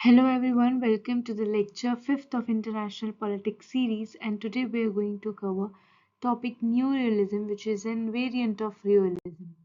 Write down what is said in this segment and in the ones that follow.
Hello everyone, welcome to the lecture 5th of International Politics series, and today we are going to cover topic neorealism, which is a variant of realism.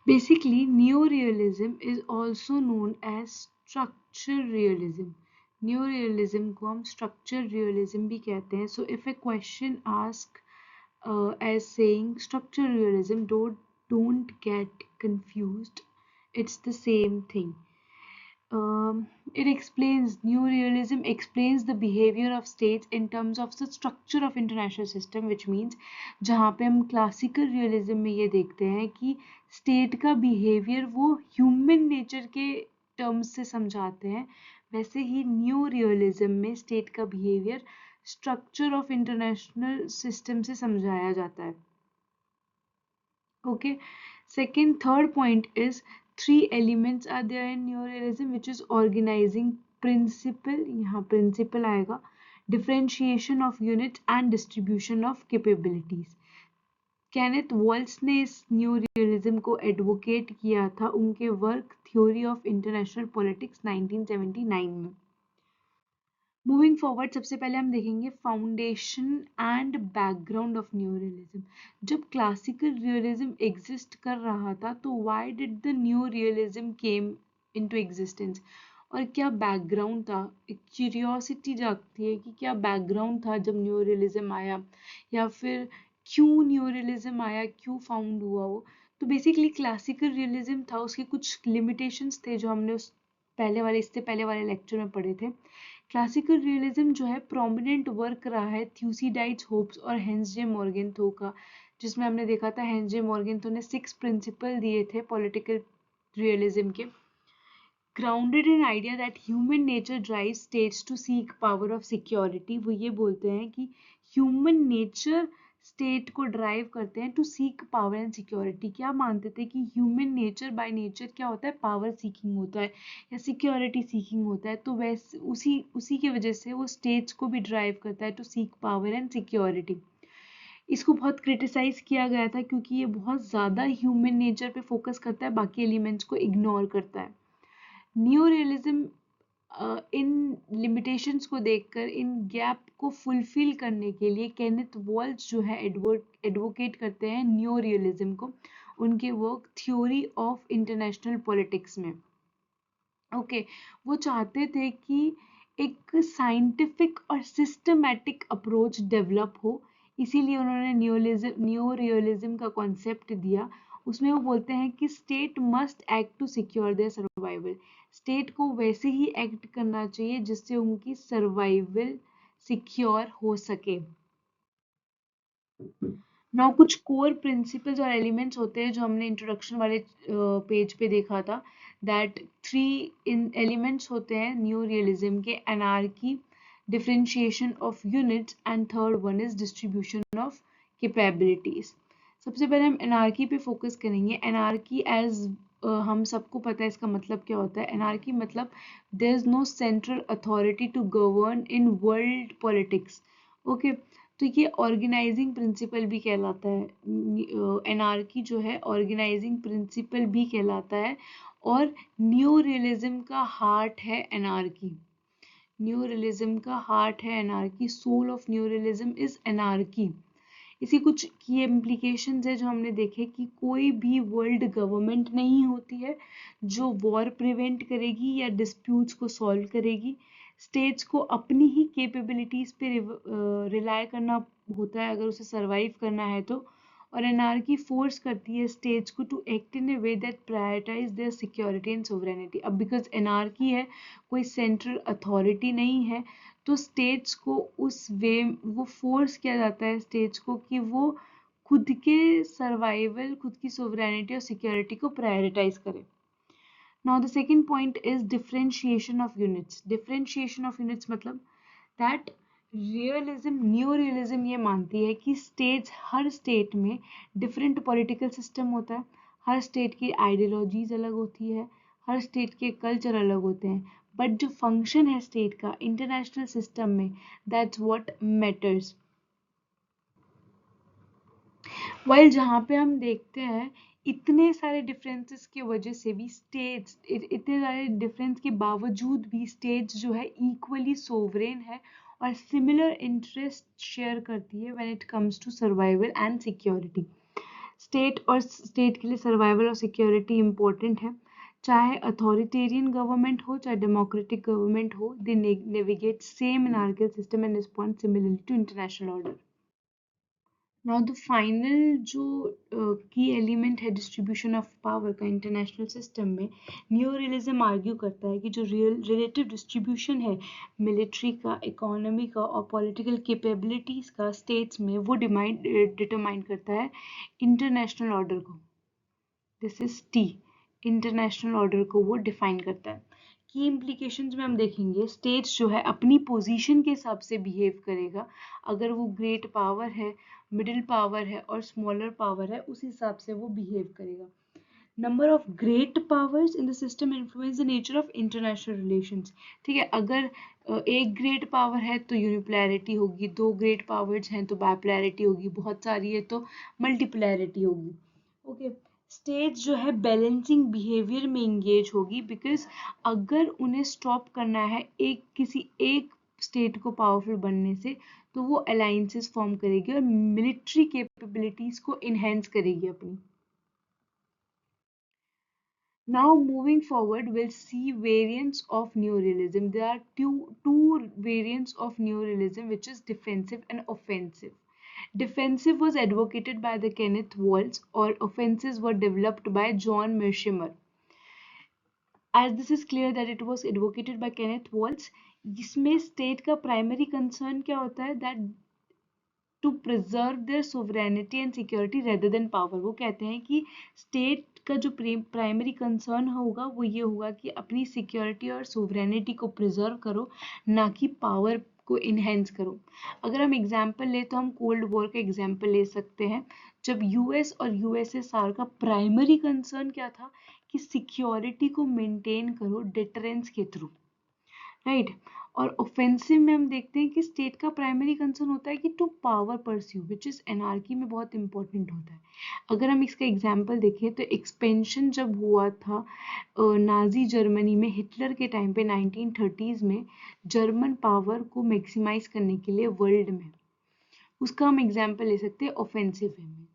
Basically, neorealism is also known as structural realism. Neorealism को हम structural realism भी कहते हैं. So if a question asks as saying structural realism, don't get confused. It's the same thing. It explains new realism explains the behavior of states in terms of the structure of international system, which means जहाँ पे हम classical realism में ये देखते हैं कि state का behaviour वो ह्यूमन नेचर के टर्म्स से समझाते हैं, वैसे ही न्यू रियलिज्म में स्टेट का behaviour structure of international system से समझाया जाता है. Okay, third point is three elements are there in neorealism, which is organizing principle. यहाँ principle आएगा, differentiation of units and distribution of capabilities. Kenneth walls ने इस न्यू रियलिज्म को advocate किया था उनके work theory of international politics 1979 में. Moving forward, सबसे पहले हम देखेंगे foundation and background of new realism. जब क्लासिकल रियलिज्म एग्जिस्ट कर रहा था तो why did the new realism came into existence, और क्या बैकग्राउंड था. एक क्यूरियोसिटी जागती है कि क्या बैकग्राउंड था जब न्यू रियलिज्म आया, या फिर क्यों न्यू रियलिज्म आया, क्यों फाउंड हुआ वो. तो बेसिकली क्लासिकल रियलिज्म था, उसके कुछ लिमिटेशंस थे जो हमने उस इससे पहले वाले लेक्चर में पढ़े थे. क्लासिकल रियलिज्म जो है प्रोमिनेंट वर्क रहा है थ्यूसिडाइड्स, होप्स और हेंस जे मॉर्गेनथो का, जिसमें हमने देखा था हेंस जे मॉर्गेनथो ने 6 प्रिंसिपल दिए थे पॉलिटिकल रियलिज्म के. Grounded in idea that human nature drive states to seek power of security. वो ये बोलते हैं कि ह्यूमन नेचर स्टेट को ड्राइव करते हैं to seek power and security. क्या मानते थे कि ह्यूमन नेचर बाय नेचर क्या होता है, पावर सीकिंग होता है या सिक्योरिटी सीकिंग होता है. तो वैसे उसी की वजह से वो स्टेट्स को भी ड्राइव करता है to seek power and security. इसको बहुत क्रिटिसाइज किया गया था क्योंकि ये बहुत ज़्यादा ह्यूमन नेचर पे फोकस करता है, बाकी एलिमेंट्स को इग्नोर करता है. न्यू रियलिज्म इन लिमिटेशंस को देखकर इन गैप को फुलफिल करने के लिए केनेथ वॉल्स जो है एडवोकेट करते हैं न्यू रियलिज्म को उनके work theory of international politics में. ओके, वो चाहते थे कि एक साइंटिफिक और सिस्टमैटिक अप्रोच डेवलप हो, इसीलिए उन्होंने न्यू रियलिज्म का कॉन्सेप्ट दिया. उसमें वो बोलते हैं कि state must act to secure their survival. State को वैसे ही एक्ट करना चाहिए जिससे उनकी सर्वाइवल सिक्योर हो सके. नाउ कुछ कोर प्रिंसिपल्स और एलिमेंट्स होते हैं जो हमने इंट्रोडक्शन वाले पेज पे देखा था, दैट 3 इन एलिमेंट्स होते हैं न्यू रियलिज्म के: anarchy, differentiation of units and third one is distribution of capabilities. सबसे पहले हम एनार्की पे फोकस करेंगे. एनार्की एज हम सबको पता है इसका मतलब क्या होता है. एनार्की मतलब there is no central authority to govern in world politics. Okay, तो ये ऑर्गेनाइजिंग प्रिंसिपल भी कहलाता है. एनार्की जो है ऑर्गेनाइजिंग प्रिंसिपल भी कहलाता है, और न्यू रियलिज्म का हार्ट है एनार्की. न्यू रियलिज्म का हार्ट है anarchy. Soul of new realism is anarchy. इसी कुछ की इम्प्लीकेशंस है जो हमने देखे कि कोई भी वर्ल्ड गवर्नमेंट नहीं होती है जो वॉर प्रिवेंट करेगी या डिस्प्यूट्स को सॉल्व करेगी. स्टेट्स को अपनी ही कैपेबिलिटीज पे रिलाय करना होता है अगर उसे सरवाइव करना है तो. और एनार्की फोर्स करती है स्टेट्स को to act in a way that prioritise their security and sovereignty. अब बिकॉज एनार्की है, कोई सेंट्रल अथॉरिटी नहीं है, तो स्टेट्स को उस वे वो फोर्स किया जाता है स्टेट्स को कि वो खुद के सर्वाइवल, खुद की सोवरेनिटी और सिक्योरिटी को प्रायोरिटाइज करें. Now the second point is differentiation of units. Differentiation of units मतलब that न्यू रियलिज्म ये मानती है कि हर स्टेट में डिफरेंट पॉलिटिकल सिस्टम होता है, हर स्टेट की आइडियोलॉजीज अलग होती है, हर स्टेट के कल्चर अलग होते हैं, बट जो फंक्शन है स्टेट का इंटरनेशनल सिस्टम में, दैट्स व्हाट मैटर्स। वाइल जहाँ पे हम देखते हैं इतने सारे डिफरेंसेस की वजह से भी स्टेट्स, इतने सारे डिफरेंस के बावजूद भी स्टेट्स जो है इक्वली सोवरेन है और सिमिलर इंटरेस्ट शेयर करती है when it comes to survival and security. State के लिए सर्वाइवल और सिक्योरिटी इम्पोर्टेंट है, चाहे अथॉरिटेरियन गवर्नमेंट हो चाहे डेमोक्रेटिक गवर्नमेंट हो, they navigate same anarchial system and respond similarly to international order. Now the final जो की एलिमेंट है डिस्ट्रीब्यूशन ऑफ पावर का इंटरनेशनल सिस्टम में, न्यू रियलिज्म आर्ग्यू करता है कि जो रिलेटिव डिस्ट्रीब्यूशन है मिलिट्री का, इकोनॉमी का और पॉलिटिकल कैपेबिलिटीज का स्टेट्स में, वो डिटरमाइन करता है इंटरनेशनल ऑर्डर को। This is T, international order को वो डिफाइन करता है। की इम्प्लीकेशंस में हम देखेंगे स्टेट्स जो है अपनी पोजीशन के हिसाब से बिहेव करेगा, अगर वो ग्रेट पावर है, मिडिल पावर है और स्मॉलर पावर है, उस हिसाब से वो बिहेव करेगा। Number of great powers in the system influence the nature of international relations. ठीक है, अगर एक ग्रेट पावर है तो यूनिपोलैरिटी होगी, दो ग्रेट पावर्स हैं तो बाइपोलैरिटी होगी, बहुत सारी है तो मल्टीपोलैरिटी होगी। ओके, स्टेट्स जो है बैलेंसिंग बिहेवियर में इंगेज होगी, बिकॉज अगर उन्हें स्टॉप करना है किसी एक स्टेट को पावरफुल बनने से, तो वो अलाइंसेस फॉर्म करेगी और मिलिट्री कैपेबिलिटीज को इनहेंस करेगी अपनी। Now moving forward, we'll see variants of neorealism. There are two variants of neorealism, which is defensive and offensive. Defensive was advocated by the Kenneth Waltz, or offensives were developed by John Mearsheimer. As this is clear that it was advocated by Kenneth Waltz, इसमें state का primary concern क्या होता है, that to preserve their sovereignty and security rather than power. वो कहते हैं कि state का जो प्राइमरी कंसर्न होगा वो ये होगा कि अपनी सिक्योरिटी और सोवरेनिटी को प्रिजर्व करो, ना कि पावर को इन्हेंस करो। अगर हम एग्जाम्पल ले तो हम कोल्ड वॉर का एग्जाम्पल ले सकते हैं, जब यूएस और यूएसएसआर का प्राइमरी कंसर्न क्या था कि सिक्योरिटी को मेंटेन करो डिटरेंस के थ्रू, राइट। और ऑफेंसिव में हम देखते हैं कि स्टेट का प्राइमरी कंसर्न होता है कि to power pursue, which is anarchy में बहुत इंपॉर्टेंट होता है। अगर हम इसका एग्जाम्पल देखें तो एक्सपेंशन जब हुआ था नाजी जर्मनी में हिटलर के टाइम पे 1930s में, जर्मन पावर को मैक्सिमाइज करने के लिए वर्ल्ड में, उसका हम एग्जाम्पल ले सकते हैं ऑफेंसिव में।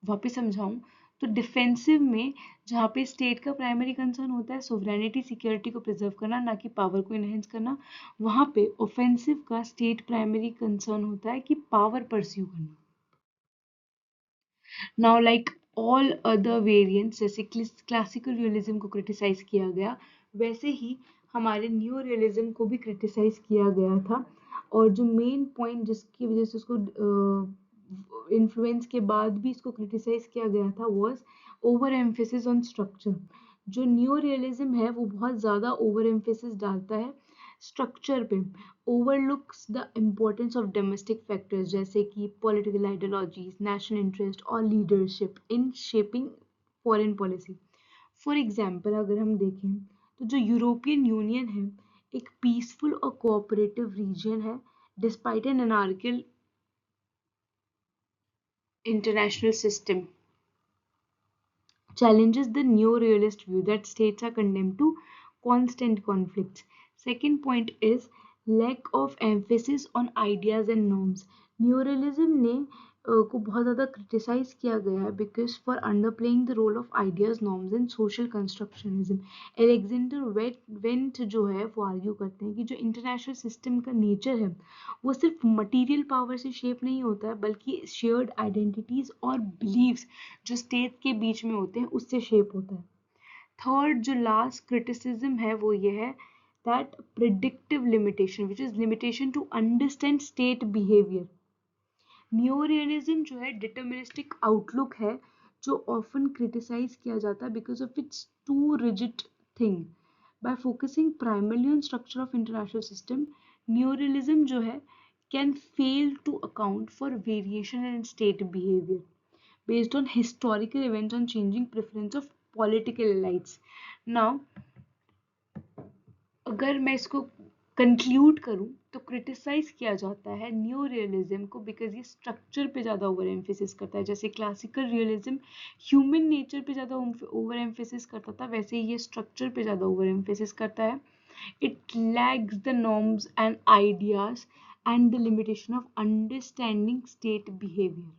वापस समझाऊं तो डिफेंसिव में जहाँ पे स्टेट का प्राइमरी कंसर्न होता है सोवरेनिटी सिक्योरिटी को प्रिजर्व करना, ना कि पावर को इनहेंस करना, वहाँ पे ऑफेंसिव का स्टेट प्राइमरी कंसर्न होता है कि पावर परस्यू करना। Now like all other variants, जैसे क्लासिकल रियलिज्म को क्रिटिसाइज किया गया, वैसे ही हमारे न्यू रियलिज्म को भी क्रिटिसाइज किया गया था। और जो मेन पॉइंट जिसकी वजह से उसको इन्फ्लुएंस के बाद भी इसको क्रिटिसाइज किया गया था was over emphasis on structure. जो न्यू रियलिज्म है वो बहुत ज़्यादा ओवर एम्फेसिस डालता है स्ट्रक्चर पे, overlooks the importance of domestic factors जैसे कि political ideologies, national interest और leadership in shaping foreign policy. For example, अगर हम देखें तो जो यूरोपियन यूनियन है एक पीसफुल और कोऑपरेटिव रीजन है despite an anarchial international system, challenges the neo-realist view that states are condemned to constant conflicts. Second point is lack of emphasis on ideas and norms. Neorealism ने को बहुत ज़्यादा criticise किया गया है because for underplaying the role of ideas, norms and social constructionism. Alexander Wendt जो है वो आर्ग्यू करते हैं कि जो इंटरनेशनल सिस्टम का नेचर है वो सिर्फ मटेरियल पावर से शेप नहीं होता है, बल्कि शेयर्ड आइडेंटिटीज और बिलीव्स जो स्टेट के बीच में होते हैं उससे शेप होता है। थर्ड जो लास्ट क्रिटिसिज्म है वो ये है that predictive limitation, which is limitation to understand state behaviour. New realism जो है डिटर्मिनिस्टिक आउटलुक है जो ऑफन क्रिटिसाइज किया जाता है because of its too rigid thing. By focusing primarily on structure of international system, new realism जो है can fail to account for variation in state behavior based on historical events and changing preference of political elites. Now, अगर मैं इसको conclude करूं तो criticise किया जाता है न्यू रियलिज्म को बिकॉज ये स्ट्रक्चर पे ज़्यादा ओवर एम्फेसिस करता है. जैसे क्लासिकल रियलिज्म ह्यूमन नेचर पे ज़्यादा ओवर एम्फेसिस करता था, वैसे ये स्ट्रक्चर पे ज़्यादा ओवर एम्फेसिस करता है. It lacks the norms and ideas and the limitation of understanding state behavior.